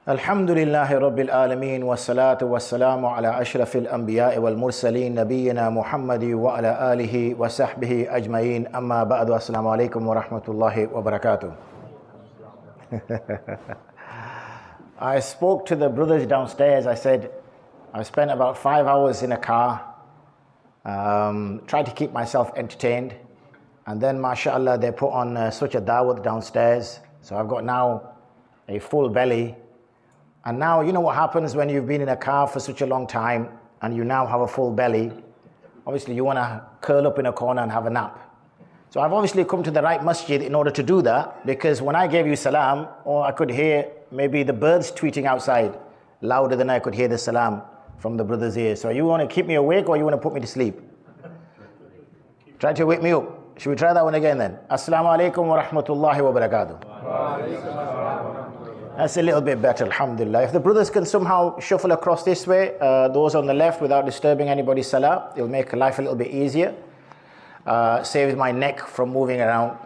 Alhamdulillahi Rabbil Alameen wa salatu wa salamu ala ashrafil anbiya'i wal mursaleen nabiyyina Muhammadi wa ala alihi wa sahbihi ajma'een amma ba'du. Assalamu alaikum wa rahmatullahi wa barakatuh. I spoke to the brothers downstairs. I said, I spent about 5 hours in a car, tried to keep myself entertained. And then, mashallah, they put on such a dawat downstairs. So I've got now a full belly. And now, you know what happens when you've been in a car for such a long time and you now have a full belly. Obviously, you want to curl up in a corner and have a nap. So I've obviously come to the right masjid in order to do that, because when I gave you salam, or I could hear maybe the birds tweeting outside louder than I could hear the salam from the brothers here. So you want to keep me awake or you want to put me to sleep? Try to wake me up. Should we try that one again then? Assalamu alaikum wa rahmatullahi wa barakatuh. That's a little bit better, alhamdulillah. If the brothers can somehow shuffle across this way, those on the left without disturbing anybody's salah, it'll make life a little bit easier. Saves my neck from moving around.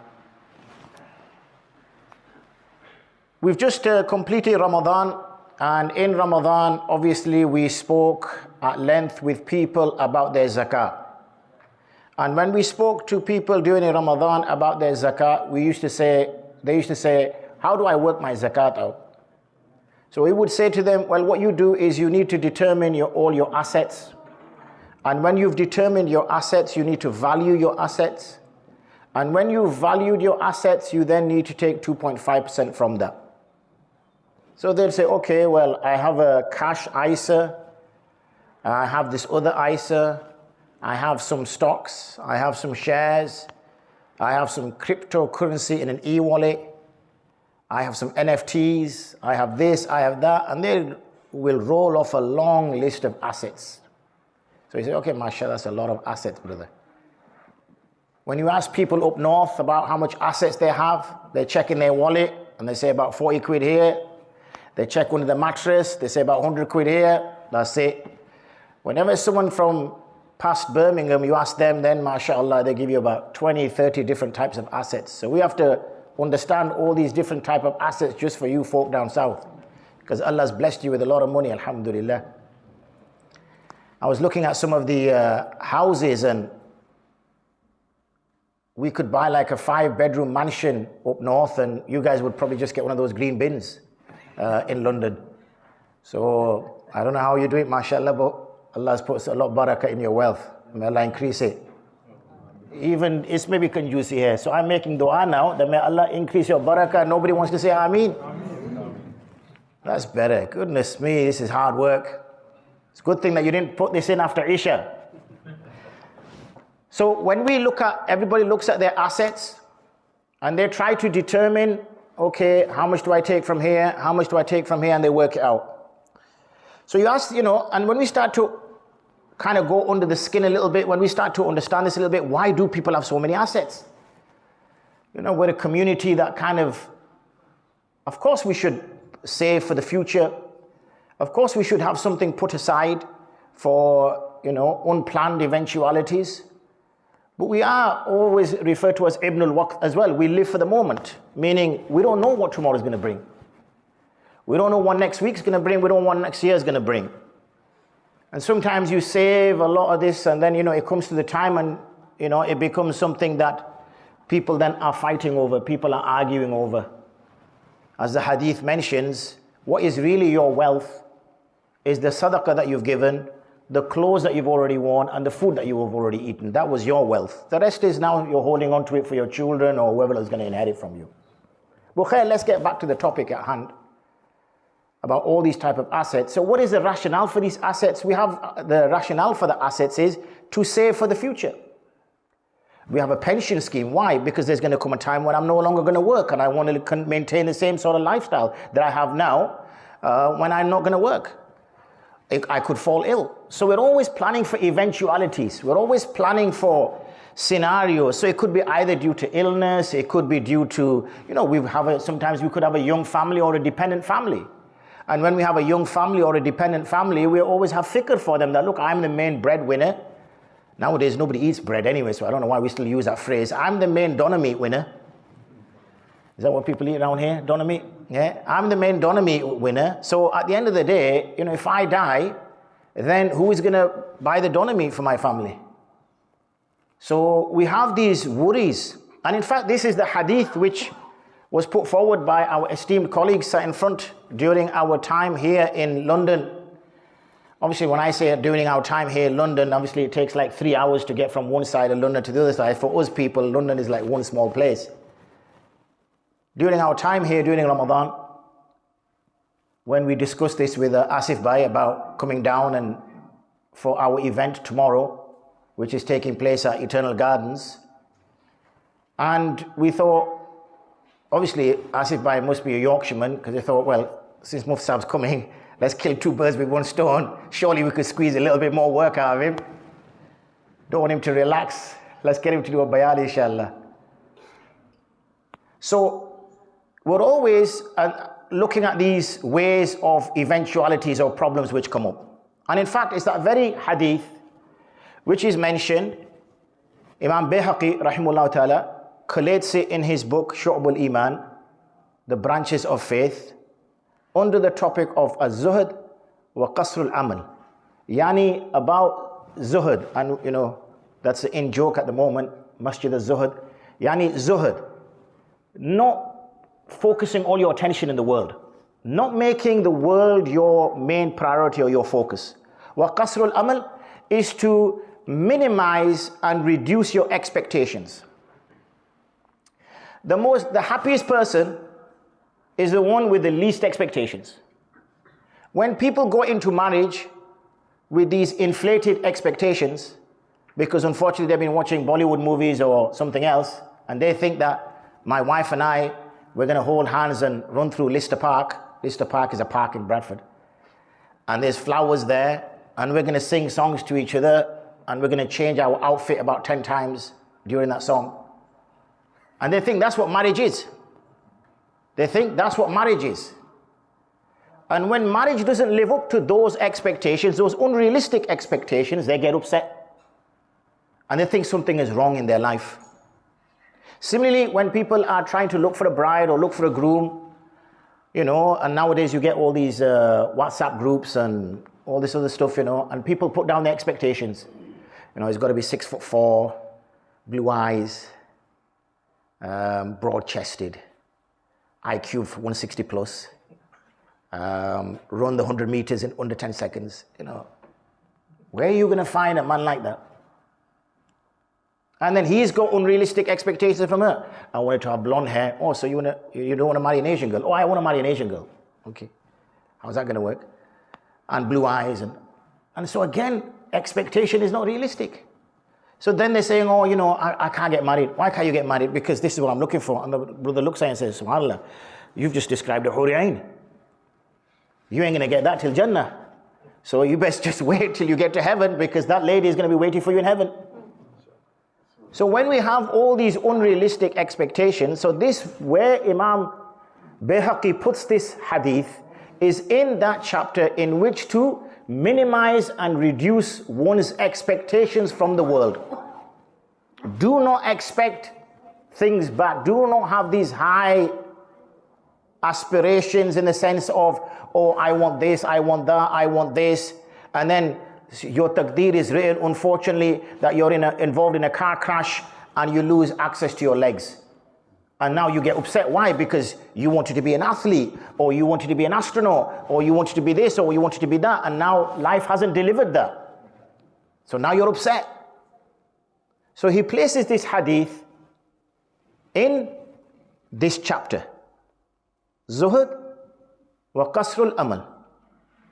We've just completed Ramadan, and in Ramadan, obviously, we spoke at length with people about their zakah. And when we spoke to people during Ramadan about their zakah, they used to say, how do I work my zakat out? So we would say to them, well, what you do is you need to determine all your assets. And when you've determined your assets, you need to value your assets. And when you've valued your assets, you then need to take 2.5% from that. So they'll say, okay, well, I have a cash ISA, I have this other ISA, I have some stocks, I have some shares, I have some cryptocurrency in an e-wallet, I have some NFTs, I have this, I have that, and they will roll off a long list of assets. So you say, okay, mashallah, that's a lot of assets, brother. When you ask people up north about how much assets they have, they check in their wallet, and they say about 40 quid here. They check under the mattress, they say about 100 quid here, that's it. Whenever someone from past Birmingham, you ask them, then mashallah, they give you about 20, 30 different types of assets. So we have to understand all these different type of assets just for you folk down south, because Allah's blessed you with a lot of money, alhamdulillah. I was looking at some of the houses, and we could buy like a 5-bedroom mansion up north, and you guys would probably just get one of those green bins in London. So I don't know how you do it, mashallah, but Allah has put a lot of barakah in your wealth. May Allah increase it. Even it's maybe conjuicy here. So I'm making dua now that may Allah increase your barakah. Nobody wants to say Ameen. That's better. Goodness me, this is hard work. It's a good thing that you didn't put this in after Isha. So when we look at, everybody looks at their assets and they try to determine, okay, how much do I take from here? How much do I take from here? And they work it out. So you ask, and when we start to kind of go under the skin a little bit, when we start to understand this a little bit, why do people have so many assets? We're a community that of course we should save for the future. Of course we should have something put aside for, unplanned eventualities. But we are always referred to as Ibn al-Waqf as well. We live for the moment, meaning we don't know what tomorrow is going to bring. We don't know what next week's going to bring. We don't know what next year is going to bring. And sometimes you save a lot of this, and then, it comes to the time and, it becomes something that people then are fighting over, people are arguing over. As the hadith mentions, what is really your wealth is the sadaqah that you've given, the clothes that you've already worn, and the food that you have already eaten. That was your wealth. The rest is now you're holding on to it for your children or whoever is going to inherit from you. But khair, let's get back to the topic at hand about all these type of assets. So what is the rationale for these assets? We have the rationale for the assets is to save for the future. We have a pension scheme. Why? Because there's going to come a time when I'm no longer going to work and I want to maintain the same sort of lifestyle that I have now when I'm not going to work. I could fall ill. So we're always planning for eventualities. We're always planning for scenarios. So it could be either due to illness, it could be due to, sometimes we could have a young family or a dependent family. And when we have a young family or a dependent family, we always have fikr for them that, look, I'm the main breadwinner. Nowadays, nobody eats bread anyway, so I don't know why we still use that phrase. I'm the main doner meat winner. Is that what people eat around here? Doner meat? Yeah, I'm the main doner meat winner. So at the end of the day, you know, if I die, then who is going to buy the doner meat for my family? So we have these worries. And in fact, this is the hadith which was put forward by our esteemed colleagues sat in front during our time here in London. Obviously, when I say during our time here in London, obviously it takes like 3 hours to get from one side of London to the other side. For us people, London is like one small place. During our time here during Ramadan, when we discussed this with Asif Bhai about coming down and for our event tomorrow, which is taking place at Eternal Gardens, and we thought, obviously Asif Bhai must be a Yorkshireman, because they thought, well, since Mufti Sahib's coming, let's kill two birds with one stone. Surely we could squeeze a little bit more work out of him. Don't want him to relax. Let's get him to do a bayan, inshallah. So we're always looking at these ways of eventualities or problems which come up. And in fact, it's that very hadith which is mentioned. Imam Bayhaqi, rahimahullah ta'ala, collates it in his book, Shu'ab al-Iman, the branches of faith, under the topic of az-zuhd wa qasr al-amal. Yani about zuhd, and you know, that's the in joke at the moment, masjid az-zuhd. Yani zuhd, not focusing all your attention in the world, not making the world your main priority or your focus. Wa qasr al-amal is to minimize and reduce your expectations. The happiest person is the one with the least expectations. When people go into marriage with these inflated expectations, because unfortunately they've been watching Bollywood movies or something else, and they think that my wife and I, we're going to hold hands and run through Lister Park. Lister Park is a park in Bradford. And there's flowers there, and we're going to sing songs to each other, and we're going to change our outfit about 10 times during that song. And they think that's what marriage is. They think that's what marriage is. And when marriage doesn't live up to those expectations, those unrealistic expectations, they get upset. And they think something is wrong in their life. Similarly, when people are trying to look for a bride or look for a groom, you know, and nowadays you get all these WhatsApp groups and all this other stuff, you know, and people put down their expectations. You know, he's got to be 6'4", blue eyes, broad-chested, IQ 160 plus, run the 100 meters in under 10 seconds. You know, where are you going to find a man like that? And then he's got unrealistic expectations from her. I want her to have blonde hair. Oh, so you don't want to marry an Asian girl? Oh, I want to marry an Asian girl. Okay, how's that going to work? And blue eyes, and so again, expectation is not realistic. So then they're saying, oh, you know, I can't get married. Why can't you get married? Because this is what I'm looking for. And the brother looks at it and says, SubhanAllah, you've just described a Huri Ain. You ain't going to get that till Jannah. So you best just wait till you get to heaven, because that lady is going to be waiting for you in heaven. So when we have all these unrealistic expectations, so this, where Imam Bayhaqi puts this hadith, is in that chapter in which to minimize and reduce one's expectations from the world. Do not expect things back. Do not have these high aspirations in the sense of, oh, I want this, I want that, I want this, and then your taqdeer is written, unfortunately, that you're involved in a car crash and you lose access to your legs. And now you get upset. Why? Because you wanted to be an athlete, or you wanted to be an astronaut, or you wanted to be this, or you wanted to be that, and now life hasn't delivered that. So now you're upset. So he places this hadith in this chapter. Zuhd wa qasrul amal.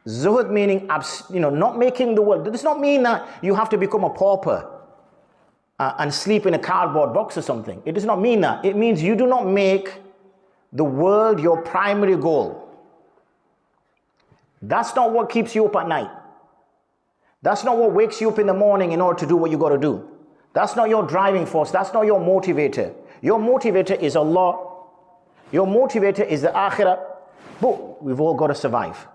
Zuhd meaning, not making the world. It does not mean that you have to become a pauper and sleep in a cardboard box or something. It does not mean that. It means you do not make the world your primary goal. That's not what keeps you up at night. That's not what wakes you up in the morning in order to do what you got to do. That's not your driving force. That's not your motivator. Your motivator is Allah. Your motivator is the akhirah. But we've all got to survive.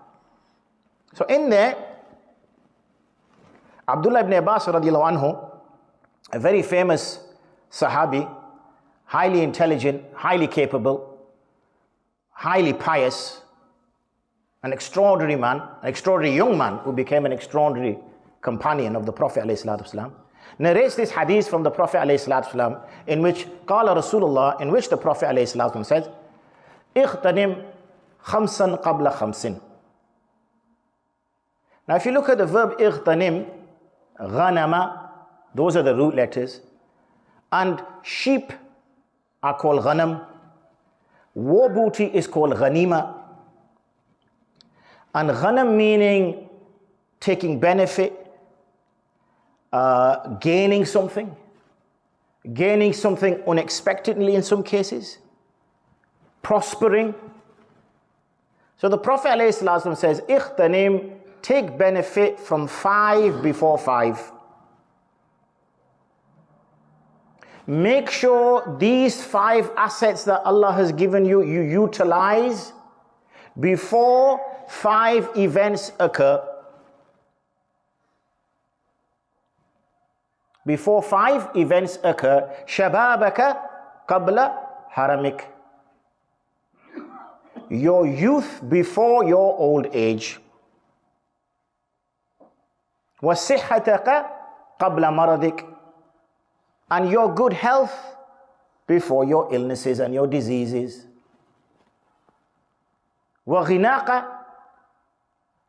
So in there, Abdullah ibn Abbas radiallahu anhu, a very famous Sahabi, highly intelligent, highly capable, highly pious, an extraordinary man, an extraordinary young man who became an extraordinary companion of the Prophet ﷺ, narrates this hadith from the Prophet ﷺ in which قال Rasulullah, in which the Prophet ﷺ says, اغتنم خمسا قبل خمس. Now if you look at the verb اغتنم, غنم, those are the root letters, and sheep are called ghanam, war booty is called ghanima, and ghanam meaning taking benefit, gaining something unexpectedly in some cases, prospering. So the Prophet ﷺ says, اغتنم, take benefit from 5 before 5. Make sure these 5 assets that Allah has given you, you utilize before 5 events occur. Before 5 events occur, شَبَابَكَ قَبْلَ haramik. Your youth before your old age. وَصِحَّتَكَ قَبْلَ مَرَضِكَ. And your good health before your illnesses and your diseases. وَغِنَاقَ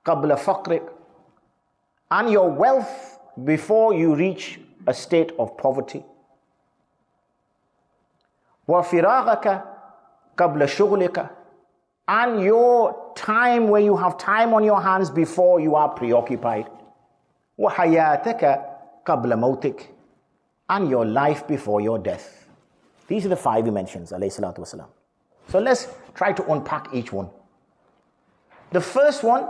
قَبْلَ فَقْرِكَ. And your wealth before you reach a state of poverty. وَفِرَاغَكَ قَبْلَ شُغْلِكَ. And your time, where you have time on your hands before you are preoccupied. وَحَيَاتَكَ قَبْلَ مَوْتِكَ. And your life before your death. These are the 5 he mentions, alayhi salatu wasalam. So let's try to unpack each one. The first one,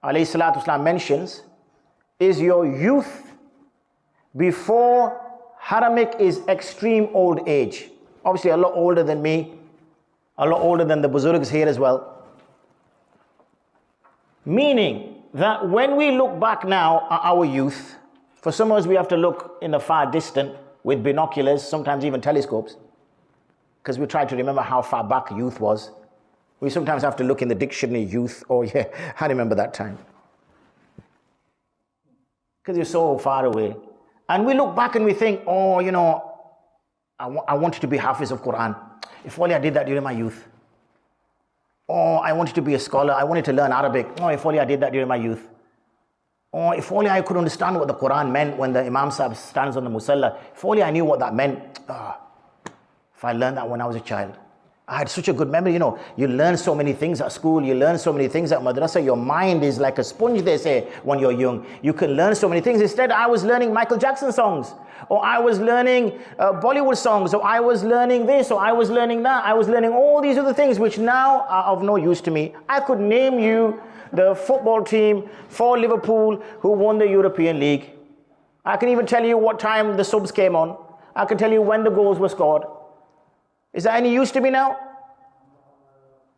alayhi salatu wasalam, mentions is your youth before haramik is extreme old age. Obviously a lot older than me, a lot older than the buzurgs here as well. Meaning that when we look back now at our youth, for some of us we have to look in the far distant with binoculars, sometimes even telescopes, because we try to remember how far back youth was. We sometimes have to look in the dictionary, youth, oh yeah, I remember that time. Because you're so far away. And we look back and we think, oh, you know, I wanted to be Hafiz of Quran. If only I did that during my youth. Oh, I wanted to be a scholar. I wanted to learn Arabic. Oh, if only I did that during my youth. Oh, if only I could understand what the Quran meant when the Imam Sahib stands on the Musalla. If only I knew what that meant. Oh, if I learned that when I was a child. I had such a good memory, you know. You learn so many things at school. You learn so many things at madrasa. Your mind is like a sponge, they say, when you're young. You can learn so many things. Instead, I was learning Michael Jackson songs. Or I was learning Bollywood songs. Or I was learning this. Or I was learning that. I was learning all these other things which now are of no use to me. I could name you the football team for Liverpool who won the European League. I can even tell you what time the subs came on. I can tell you when the goals were scored. Is that any use to me now?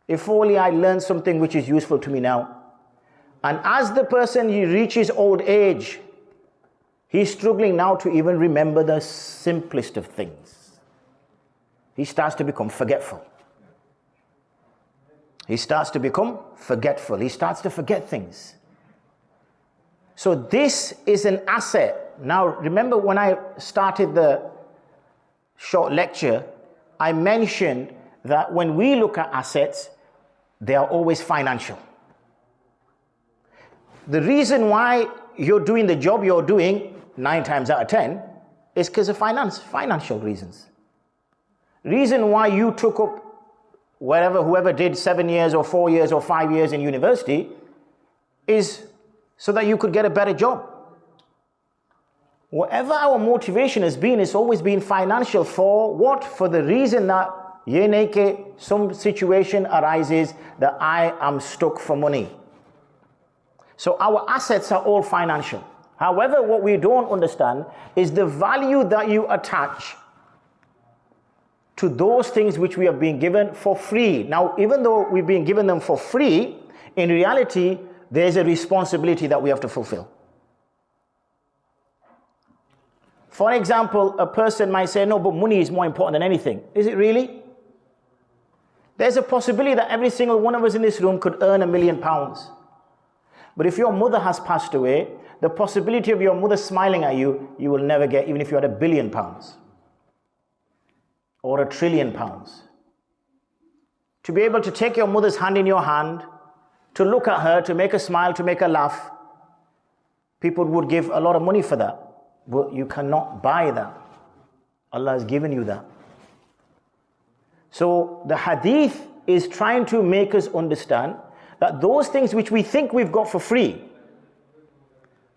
If only I learned something which is useful to me now. And as the person, he reaches old age, he's struggling now to even remember the simplest of things. He starts to become forgetful. He starts to become forgetful. He starts to forget things. So this is an asset. Now remember when I started the short lecture, I mentioned that when we look at assets, they are always financial. The reason why you're doing the job you're doing 9 times out of 10 is because of financial reasons. Reason why you took up whoever did 7 years or 4 years or 5 years in university is so that you could get a better job. Whatever our motivation has been, it's always been financial. For what? For the reason that some situation arises that I am stuck for money. So our assets are all financial. However, what we don't understand is the value that you attach to those things which we have been given for free. Now, even though we've been given them for free, in reality, there's a responsibility that we have to fulfill. For example, a person might say, no, but money is more important than anything. Is it really? There's a possibility that every single one of us in this room could earn £1 million. But if your mother has passed away, the possibility of your mother smiling at you, you will never get, even if you had £1 billion or £1 trillion. To be able to take your mother's hand in your hand, to look at her, to make her smile, to make her laugh, people would give a lot of money for that. But you cannot buy that. Allah has given you that. So the hadith is trying to make us understand that those things which we think we've got for free,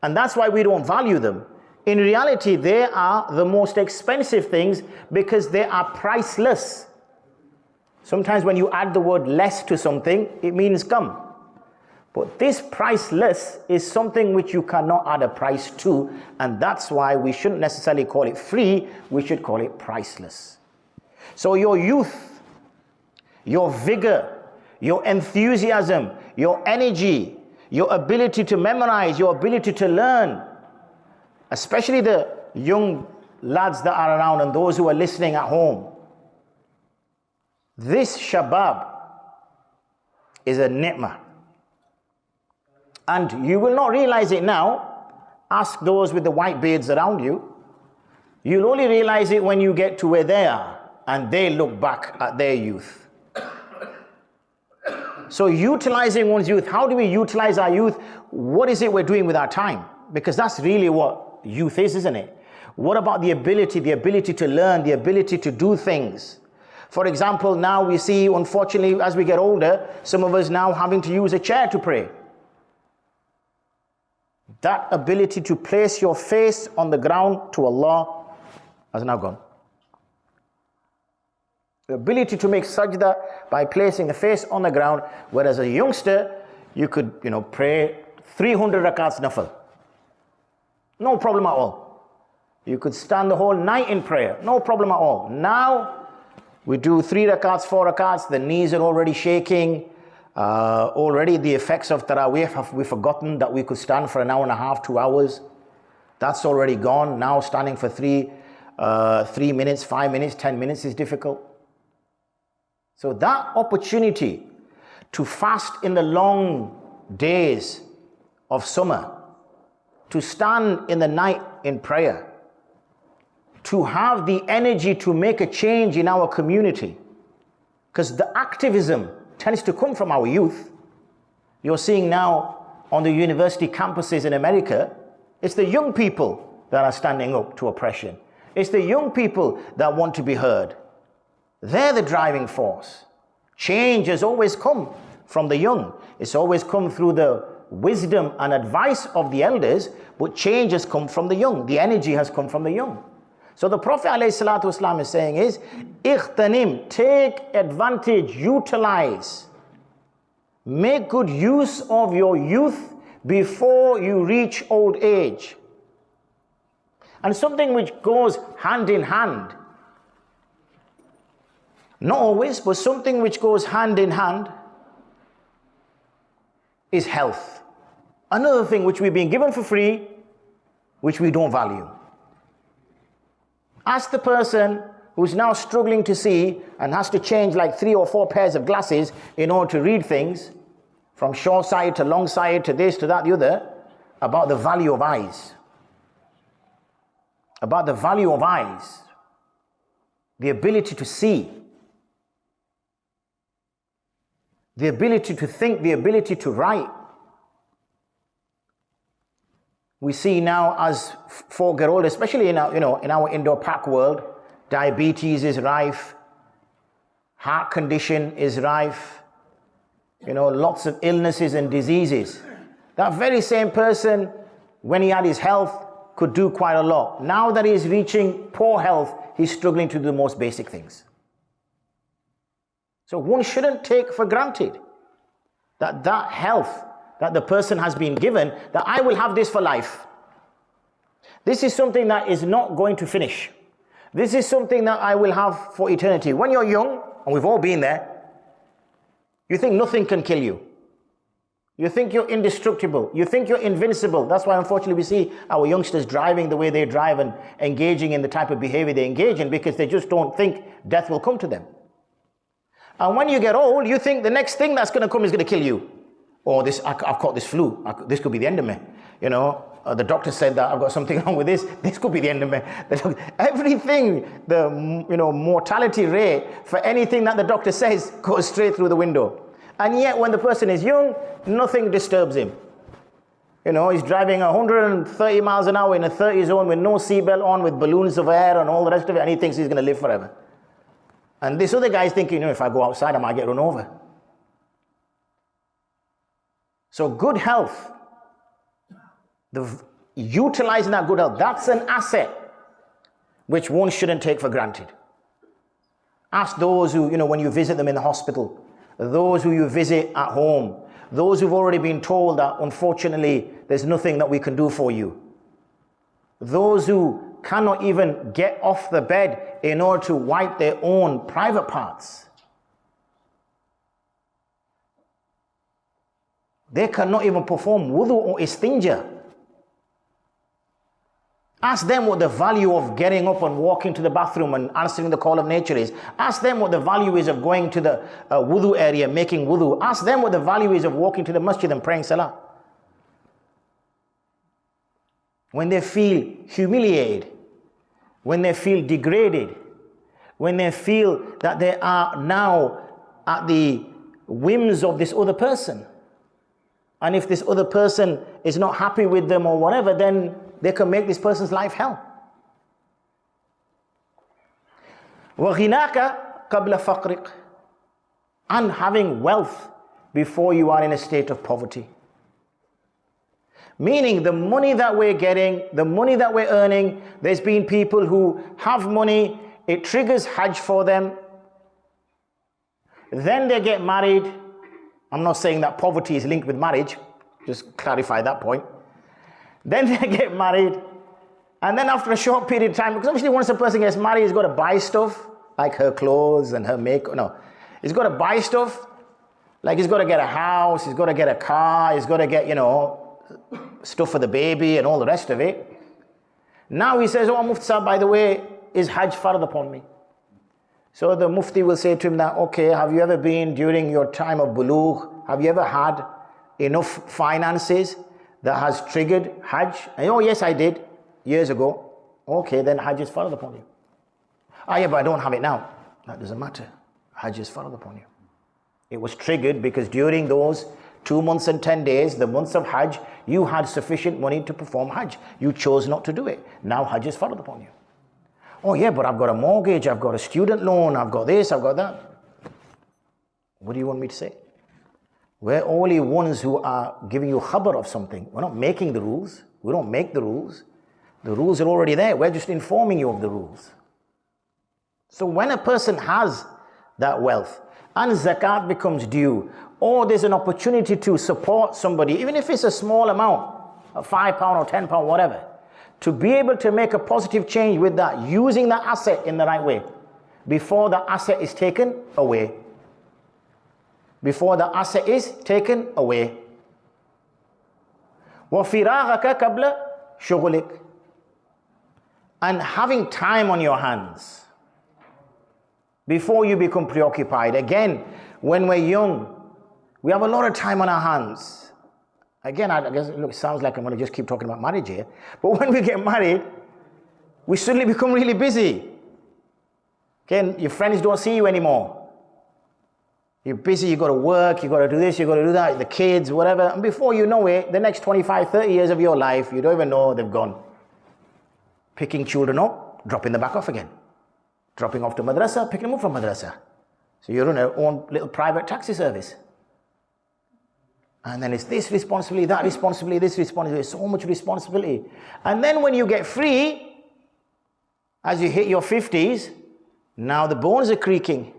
and that's why we don't value them, in reality they are the most expensive things because they are priceless. Sometimes when you add the word less to something, it means come. But this priceless is something which you cannot add a price to, and that's why we shouldn't necessarily call it free, we should call it priceless. So your youth, your vigor, your enthusiasm, your energy, your ability to memorize, your ability to learn, especially the young lads that are around and those who are listening at home, this shabab is a ni'mah. And you will not realize it now. Ask those with the white beards around you. You'll only realize it when you get to where they are and they look back at their youth. So utilizing one's youth, how do we utilize our youth? What is it we're doing with our time? Because that's really what youth is, isn't it? What about the ability to learn, the ability to do things? For example, now we see, unfortunately, as we get older, some of us now having to use a chair to pray. That ability to place your face on the ground to Allah has now gone. The ability to make sajda by placing the face on the ground, whereas a youngster, you could, pray 300 rakats nafil. No problem at all. You could stand the whole night in prayer. No problem at all. Now, we do 3 rakats, 4 rakats, the knees are already shaking. Already the effects of Taraweeh, have we forgotten that we could stand for an hour and a half, 2 hours? That's already gone. Now standing for 3 minutes, 5 minutes, 10 minutes is difficult. So that opportunity to fast in the long days of summer, to stand in the night in prayer, to have the energy to make a change in our community, because the activism tends to come from our youth. You're seeing now on the university campuses in America, it's the young people that are standing up to oppression. It's the young people that want to be heard. They're the driving force. Change has always come from the young. It's always come through the wisdom and advice of the elders, but change has come from the young. The energy has come from the young. So the Prophet ﷺ is saying is, ikhtanim, take advantage, utilize, make good use of your youth before you reach old age. And something which goes hand in hand, not always, but something which goes hand in hand is health. Another thing which we've been given for free, which we don't value. Ask the person who's now struggling to see and has to change like 3 or 4 pairs of glasses in order to read things, from short sight to long sight to this, to that, the other, about the value of eyes. About the value of eyes. The ability to see. The ability to think, the ability to write. We see now as folk get older, especially in our, in our indoor pack world, diabetes is rife, heart condition is rife, lots of illnesses and diseases. That very same person, when he had his health, could do quite a lot. Now that he's reaching poor health, he's struggling to do the most basic things. So one shouldn't take for granted that health that the person has been given, that I will have this for life. This is something that is not going to finish. This is something that I will have for eternity. When you're young, and we've all been there, you think nothing can kill you. You think you're indestructible. You think you're invincible. That's why, unfortunately, we see our youngsters driving the way they drive and engaging in the type of behavior they engage in, because they just don't think death will come to them. And when you get old, you think the next thing that's going to come is going to kill you. Or this, I've caught this flu. This could be the end of me. You know, the doctor said that I've got something wrong with this. This could be the end of me. Everything, the mortality rate for anything that the doctor says goes straight through the window. And yet, when the person is young, nothing disturbs him. You know, he's driving 130 miles an hour in a 30 zone with no seatbelt on, with balloons of air and all the rest of it, and he thinks he's going to live forever. And this other guy's thinking, if I go outside, I might get run over. So good health, utilizing that good health, that's an asset which one shouldn't take for granted. Ask those who, when you visit them in the hospital, those who you visit at home, those who've already been told that unfortunately there's nothing that we can do for you. Those who cannot even get off the bed in order to wipe their own private parts. They cannot even perform wudu or istinja. Ask them what the value of getting up and walking to the bathroom and answering the call of nature is. Ask them what the value is of going to the wudu area, making wudu. Ask them what the value is of walking to the masjid and praying salah. When they feel humiliated, when they feel degraded, when they feel that they are now at the whims of this other person, and if this other person is not happy with them or whatever, then they can make this person's life hell. وَغِنَاكَ قَبْلَ فَقْرِكَ, and having wealth before you are in a state of poverty. Meaning the money that we're getting, the money that we're earning, there's been people who have money, it triggers Hajj for them, then they get married. I'm not saying that poverty is linked with marriage, just clarify that point. Then they get married, and then after a short period of time, because obviously once a person gets married, he's got to buy stuff, like her clothes and her makeup. No, he's got to buy stuff, like he's got to get a house, he's got to get a car, he's got to get, stuff for the baby and all the rest of it. Now he says, Mufti Sahib, by the way, is Hajj fard upon me? So the Mufti will say to him that, okay, have you ever been during your time of bulugh, have you ever had enough finances that has triggered Hajj? And, oh yes, I did, years ago. Okay, then Hajj is fard upon you. Yeah, but I don't have it now. That doesn't matter. Hajj is fard upon you. It was triggered because during those 2 months and 10 days, the months of Hajj, you had sufficient money to perform Hajj. You chose not to do it. Now Hajj is fard upon you. Oh yeah, but I've got a mortgage, I've got a student loan, I've got this, I've got that. What do you want me to say? We're only ones who are giving you khabar of something. We're not making the rules. We don't make the rules. The rules are already there. We're just informing you of the rules. So when a person has that wealth and zakat becomes due, or there's an opportunity to support somebody, even if it's a small amount, £5 or £10, whatever, to be able to make a positive change with that, using that asset in the right way, before the asset is taken away. Before the asset is taken away. وَفِرَاغَكَ قَبْلَ شُغُلِكَ, and having time on your hands before you become preoccupied. Again, when we're young, we have a lot of time on our hands. Again, I guess it sounds like I'm going to just keep talking about marriage here. But when we get married, we suddenly become really busy. Okay, your friends don't see you anymore. You're busy, you got to work, you got to do this, you got to do that, the kids, whatever. And before you know it, the next 25, 30 years of your life, you don't even know they've gone. Picking children up, dropping them back off again. Dropping off to madrasa, picking them up from madrasa. So you run your own little private taxi service. And then it's this responsibility, that responsibility, this responsibility, so much responsibility. And then when you get free, as you hit your 50s, now the bones are creaking.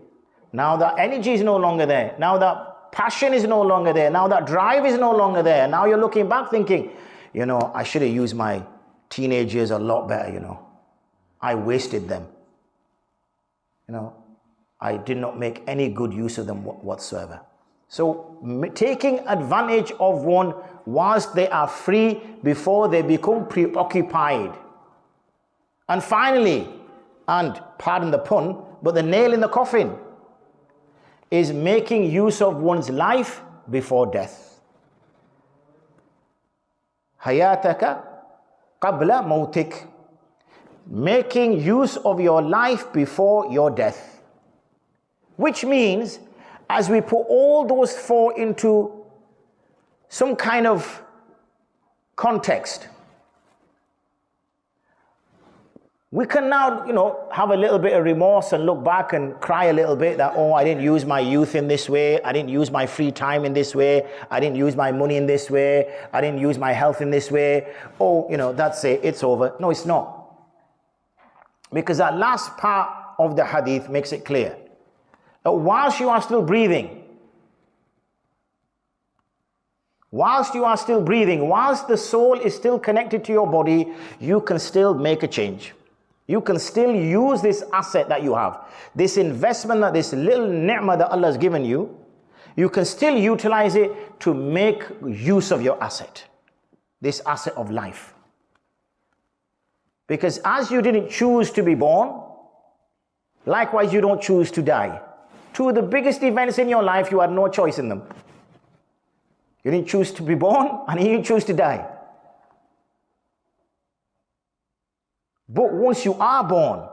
Now that energy is no longer there. Now that passion is no longer there. Now that drive is no longer there. Now you're looking back thinking, I should have used my teenage years a lot better, I wasted them. I did not make any good use of them whatsoever. So taking advantage of one whilst they are free before they become preoccupied. And finally, and pardon the pun, but the nail in the coffin, is making use of one's life before death. Hayataka qabla mautik. Making use of your life before your death. Which means, as we put all those four into some kind of context, we can now, have a little bit of remorse and look back and cry a little bit that, oh, I didn't use my youth in this way. I didn't use my free time in this way. I didn't use my money in this way. I didn't use my health in this way. Oh, that's it. It's over. No, it's not. Because that last part of the hadith makes it clear that whilst you are still breathing, whilst the soul is still connected to your body, you can still make a change. You can still use this asset that you have, this investment, that this little ni'mah that Allah has given you, you can still utilize it to make use of your asset, this asset of life. Because as you didn't choose to be born, likewise you don't choose to die. Two of the biggest events in your life, you had no choice in them. You didn't choose to be born and you didn't choose to die. But once you are born,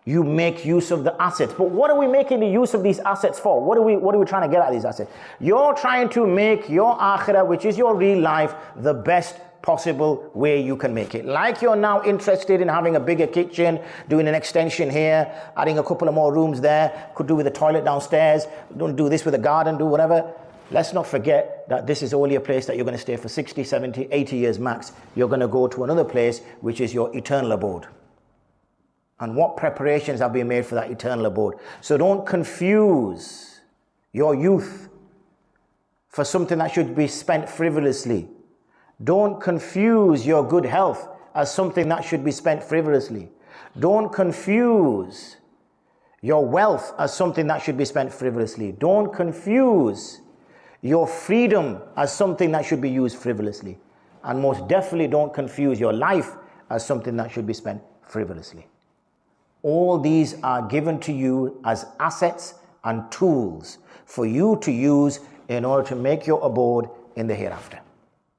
you make use of the assets. But what are we making the use of these assets for? What are we trying to get out of these assets? You're trying to make your akhirah, which is your real life, the best possible way you can make it. Like you're now interested in having a bigger kitchen, doing an extension here, adding a couple of more rooms there, could do with the toilet downstairs, don't do this with a garden, do whatever. Let's not forget that this is only a place that you're going to stay for 60, 70, 80 years max. You're going to go to another place, which is your eternal abode. And what preparations have been made for that eternal abode? So don't confuse your youth for something that should be spent frivolously. Don't confuse your good health as something that should be spent frivolously. Don't confuse your wealth as something that should be spent frivolously. Don't confuse your freedom as something that should be used frivolously. And most definitely don't confuse your life as something that should be spent frivolously. All these are given to you as assets and tools for you to use in order to make your abode in the hereafter.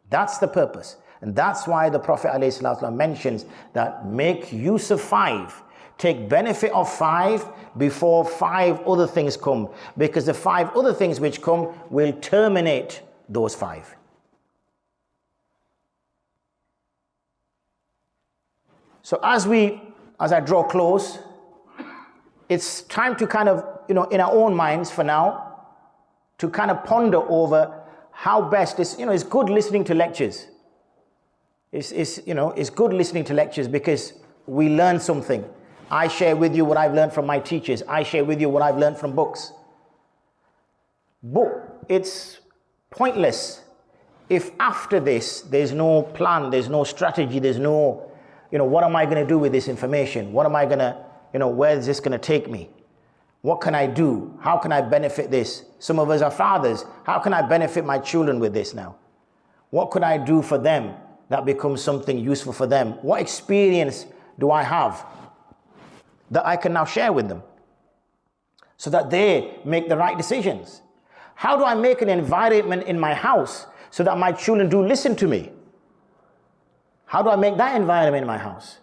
That's the purpose. And that's why the Prophet ﷺ mentions that make use of 5. Take benefit of 5 before 5 other things come. Because the 5 other things which come will terminate those 5. So as I draw close, it's time to kind of, in our own minds for now, to kind of ponder over how best it's good listening to lectures. It's good listening to lectures because we learn something. I share with you what I've learned from my teachers. I share with you what I've learned from books. But it's pointless if after this there's no plan, there's no strategy, there's no, what am I going to do with this information? What am I going to, where is this going to take me? What can I do? How can I benefit this? Some of us are fathers. How can I benefit my children with this now? What could I do for them that becomes something useful for them? What experience do I have that I can now share with them so that they make the right decisions? How do I make an environment in my house so that my children do listen to me? How do I make that environment in my house?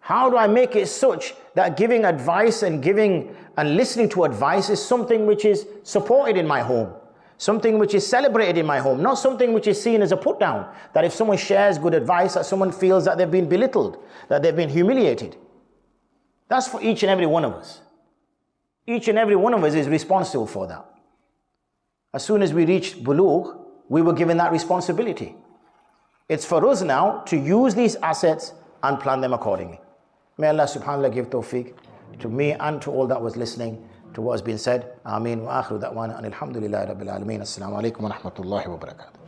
How do I make it such that giving advice and giving and listening to advice is something which is supported in my home, something which is celebrated in my home, not something which is seen as a put down, that if someone shares good advice, that someone feels that they've been belittled, that they've been humiliated. That's for each and every one of us. Each and every one of us is responsible for that. As soon as we reached bulugh, we were given that responsibility. It's for us now to use these assets and plan them accordingly. May Allah subhanahu wa ta'ala give tawfiq to me and to all that was listening to what has been said. Ameen wa akhiru da'wana and alhamdulillahi rabbil alameen. Assalamu alaikum wa rahmatullahi wa barakatuh.